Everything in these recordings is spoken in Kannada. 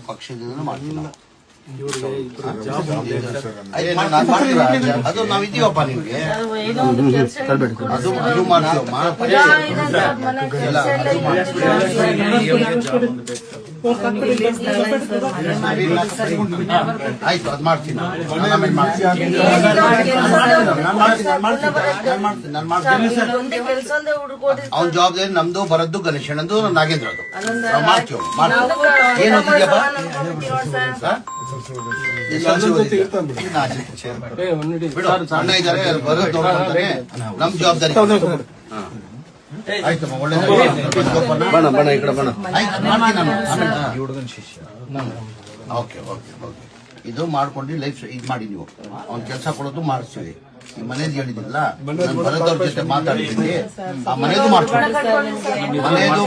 ಪಕ್ಷದಿಂದ ಮಾಡ್ತೀವಿ ನಾವು. ಅದು ನಾವಿದ್ದೀವಪ್ಪ ನಿಮ್ಗೆ ಅದು ಮಾಡ್ತೀವಮ್ಮ. ಆಯ್ತು ಅದ್ ಮಾಡ್ತೀನಿ ಅವ್ನ ಜವಾಬ್ದಾರಿ ನಮ್ದು ಬರದ್ದು ಗಣೇಶನಂದು ನಾಗೇಂದ್ರದು ನಾವು ಮಾಡ್ತೀವಿ. ಏನಂತಿದ್ಯಪ್ಪ ಅಣ್ಣ ಇದ್ದಾರೆ ಬರೋದು ನೋಡ್ಕೊಂತಾನೆ ನಮ್ ಜವಾಬ್ದಾರಿ. ಆಯ್ತಮ್ಮ ಒಳ್ಳೆ ಓಕೆ ಓಕೆ ಓಕೆ ಇದು ಮಾಡ್ಕೊಂಡು ಲೈಫ್ ಇದು ಮಾಡಿ ನೀವು ಅವ್ನ ಕೆಲಸ ಕೊಡೋದು ಮಾಡಿಸ್ತೀವಿ. ಈ ಮನೇದು ಹೇಳಿದಿಲ್ಲ ನಾನು ಬರೋದವ್ರ ಜೊತೆ ಮಾತಾಡ್ತೀನಿ ಆ ಮನೇದು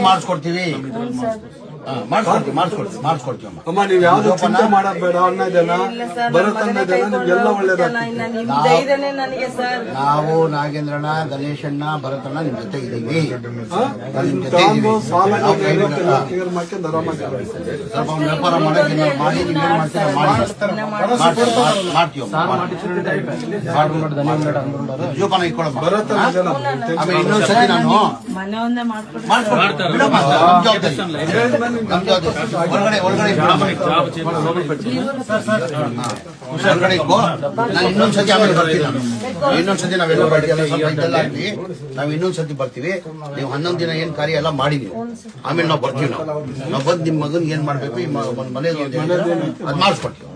ಮಾಡಿಸ್ಕೊಡ್ತೀವಿ. ಮಾಡಿಸ್ಕೊಡ್ತೀವಿ ಅಮ್ಮ. ನೀವ್ ಯಾವ್ದು ಚಿಂತೆ ಮಾಡೋದ್ ಬೇಡ. ಅನ್ನ ಜನ ಬರುತ್ತನ್ನ ಜನ ನಿಮ್ಗೆಲ್ಲ ಒಳ್ಳೇದಾಗ್ತದೆ. ನಾವು ನಾಗೇಂದ್ರಣ್ಣ ಗಣೇಶಣ್ಣ ಭರತಣ್ಣ ನಿಮ್ ಜೊತೆ ಇದ್ದೀವಿ. ಸಾಲ ಸ್ವಲ್ಪ ವ್ಯಾಪಾರ ಮಾಡಕ್ಕೆ ಮಾಡಿ ನೀವೇನ್ ಮಾಡ್ತೀರ ಮಾಡ್ತೀವಿ. ಜೋಪಾನ ಇಟ್ಕೊಳ್ಳಮ್ಮ. ಆಮೇಲೆ ಇನ್ನೊಂದ್ಸತಿ ನಾನು ಒಳಗಡೆ ನಾನು ಇನ್ನೊಂದ್ಸತಿ ಆಮೇಲೆ ಬರ್ತೀನಿ. ಇನ್ನೊಂದ್ಸತಿ ನಾವೆಲ್ಲ ಇದೆಲ್ಲ ಆಗ್ಲಿ ನಾವ್ ಇನ್ನೊಂದ್ಸತಿ ಬರ್ತೀವಿ. ನೀವು 11 ದಿನ ಏನ್ ಕಾರ್ಯ ಎಲ್ಲ ಮಾಡಿ ನೀವು ಆಮೇಲೆ ನಾವು ಬರ್ತೀವಿ. ನಾವು ಬಂದು ನಿಮ್ ಮಗನ್ ಏನ್ ಮಾಡ್ಬೇಕು ಈ ಒಂದ್ ಮನೇಲಿ ಅದ್ ಮಾಡಿಸ್ಕೊಡ್ತೀವಿ.